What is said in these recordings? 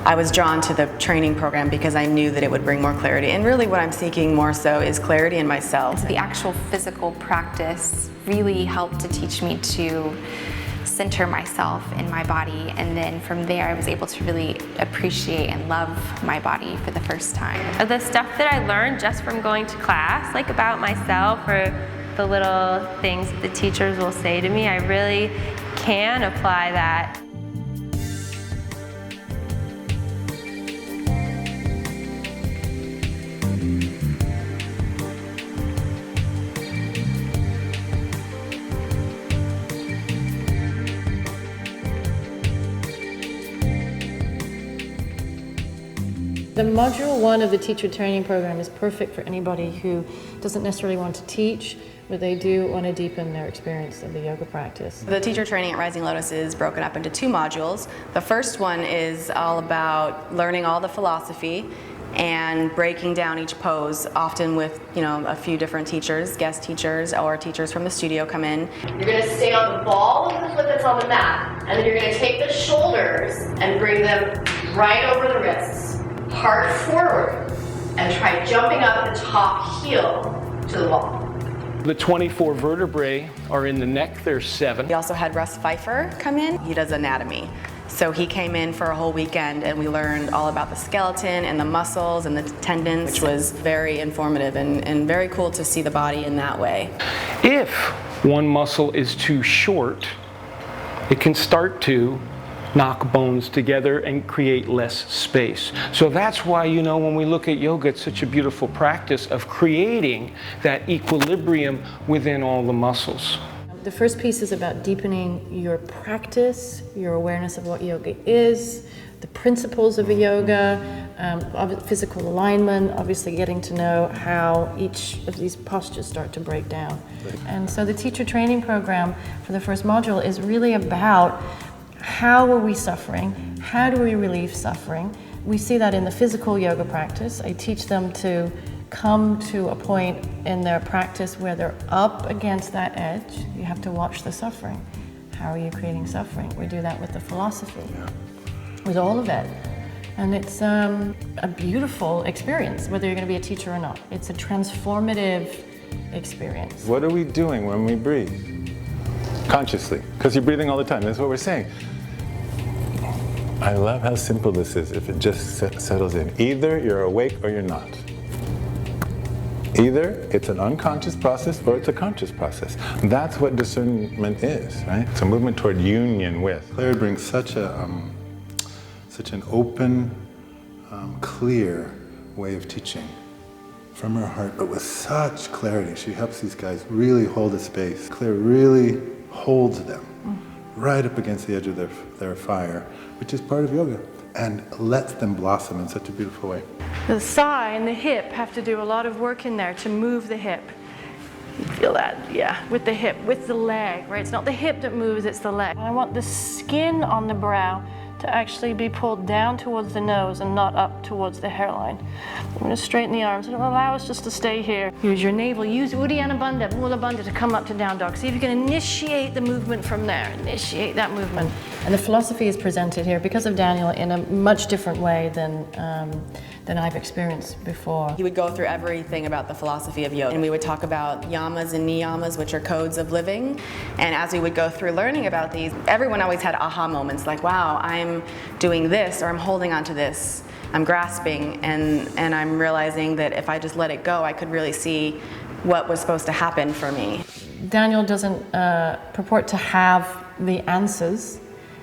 I was drawn to the training program because I knew that it would bring more clarity. And really what I'm seeking more so is clarity in myself. The actual physical practice really helped to teach me to center myself in my body, and then from there I was able to really appreciate and love my body for the first time. The stuff that I learned just from going to class, like about myself or the little things that the teachers will say to me, I really can apply that. The Module 1 of the teacher training program is perfect for anybody who doesn't necessarily want to teach, but they do want to deepen their experience of the yoga practice. The teacher training at Rising Lotus is broken up into 2 modules. The first one is all about learning all the philosophy and breaking down each pose, often with a few different teachers, guest teachers, or teachers from the studio come in. You're going to stay on the ball of the foot that's on the mat, and then you're going to take the shoulders and bring them right over the wrists. Heart forward, and try jumping up the top heel to the wall. The 24 vertebrae are in the neck, there's 7. We also had Russ Pfeiffer come in. He does anatomy. So he came in for a whole weekend and we learned all about the skeleton and the muscles and the tendons, which was very informative and very cool to see the body in that way. If one muscle is too short, it can start to knock bones together and create less space. So that's why, when we look at yoga, it's such a beautiful practice of creating that equilibrium within all the muscles. The first piece is about deepening your practice, your awareness of what yoga is, the principles of a yoga, physical alignment, obviously getting to know how each of these postures start to break down. And so the teacher training program for the first module is really about how are we suffering? How do we relieve suffering? We see that in the physical yoga practice. I teach them to come to a point in their practice where they're up against that edge. You have to watch the suffering. How are you creating suffering? We do that with the philosophy, with all of it. And it's a beautiful experience, whether you're going to be a teacher or not. It's a transformative experience. What are we doing when we breathe? Consciously, because you're breathing all the time. That's what we're saying. I love how simple this is if it just settles in. Either you're awake or you're not. Either it's an unconscious process or it's a conscious process. That's what discernment is, right? It's a movement toward union with. Claire brings such an open, clear way of teaching from her heart, but with such clarity. She helps these guys really hold a space. Claire really holds them right up against the edge of their fire, which is part of yoga, and lets them blossom in such a beautiful way. The thigh and the hip have to do a lot of work in there to move the hip. You feel that? Yeah, with the hip, with the leg, right? It's not the hip that moves, it's the leg. I want the skin on the brow to actually be pulled down towards the nose and not up towards the hairline. I'm going to straighten the arms. It'll allow us just to stay here. Use your navel. Use Uddiyana Bandha, Mula Bandha to come up to down dog. See if you can initiate the movement from there. Initiate that movement. And the philosophy is presented here, because of Daniel, in a much different way than I've experienced before. He would go through everything about the philosophy of yoga, and we would talk about yamas and niyamas, which are codes of living. And as we would go through learning about these, everyone always had aha moments like, wow, I'm doing this, or I'm holding on to this, I'm grasping, and I'm realizing that if I just let it go, I could really see what was supposed to happen for me. Daniel doesn't purport to have the answers,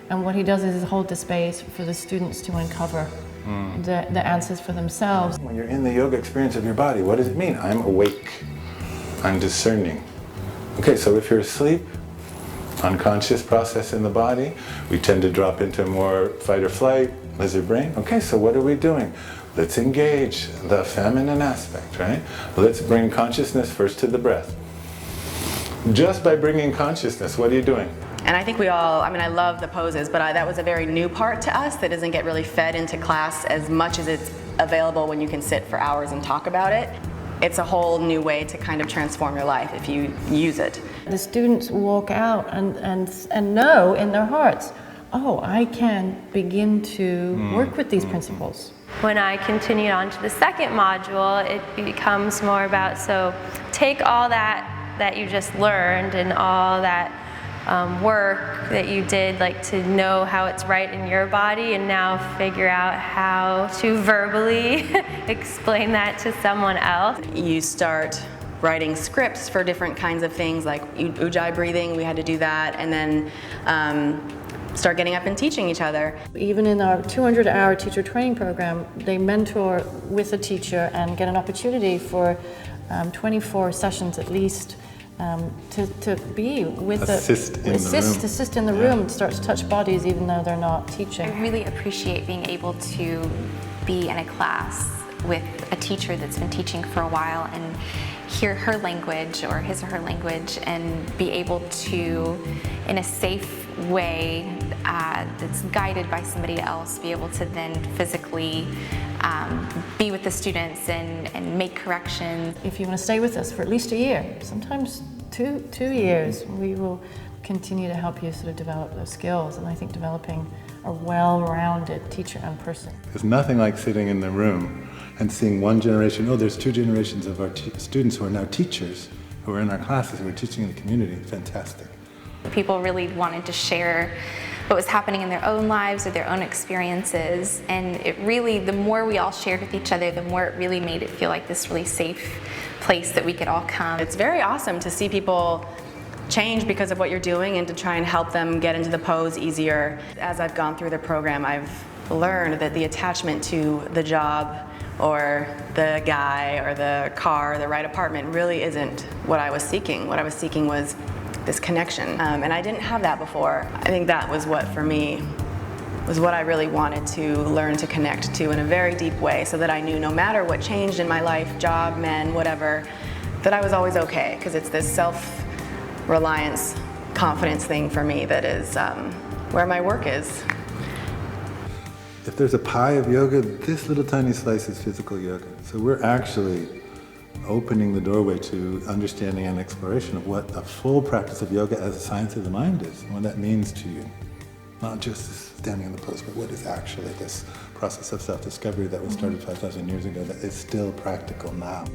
and what he does is hold the space for the students to uncover the answers for themselves. When you're in the yoga experience of your body, what does it mean? I'm awake. I'm discerning. Okay, so if you're asleep, unconscious process in the body, we tend to drop into more fight or flight, lizard brain. Okay, so what are we doing? Let's engage the feminine aspect, right? Let's bring consciousness first to the breath. Just by bringing consciousness, what are you doing? And I think we all, I love the poses, but that was a very new part to us that doesn't get really fed into class as much as it's available when you can sit for hours and talk about it. It's a whole new way to kind of transform your life if you use it. The students walk out and know in their hearts, oh, I can begin to work with these principles. When I continued on to the second module, it becomes more about, so take all that you just learned and all that work that you did, like to know how it's right in your body, and now figure out how to verbally explain that to someone else. You start writing scripts for different kinds of things, like ujjayi breathing, we had to do that, and then start getting up and teaching each other. Even in our 200-hour teacher training program, they mentor with a teacher and get an opportunity for 24 sessions at least to be with assist in the room, start to touch bodies even though they're not teaching. I really appreciate being able to be in a class with a teacher that's been teaching for a while and hear her language or his or her language and be able to, in a safe way that's guided by somebody else, be able to then physically be with the students and make corrections. If you want to stay with us for at least a year, sometimes two years, we will continue to help you sort of develop those skills, and I think developing a well-rounded teacher and person. There's nothing like sitting in the room and seeing one generation, oh, there's two generations of our students who are now teachers, who are in our classes, who are teaching in the community. Fantastic. People really wanted to share what was happening in their own lives or their own experiences, and it really, the more we all shared with each other, the more it really made it feel like this really safe place that we could all come. It's very awesome to see people change because of what you're doing and to try and help them get into the pose easier. As I've gone through the program, I've learned that the attachment to the job or the guy or the car, the right apartment really isn't what I was seeking. What I was seeking was this connection, and I didn't have that before. I think that was what, for me, was what I really wanted to learn to connect to in a very deep way, so that I knew no matter what changed in my life, job, men, whatever, that I was always okay, because it's this self-reliance, confidence thing for me that is where my work is. If there's a pie of yoga, this little tiny slice is physical yoga. So we're actually opening the doorway to understanding and exploration of what a full practice of yoga as a science of the mind is, and what that means to you. Not just standing in the pose, but what is actually this process of self-discovery that was started 5,000 years ago that is still practical now.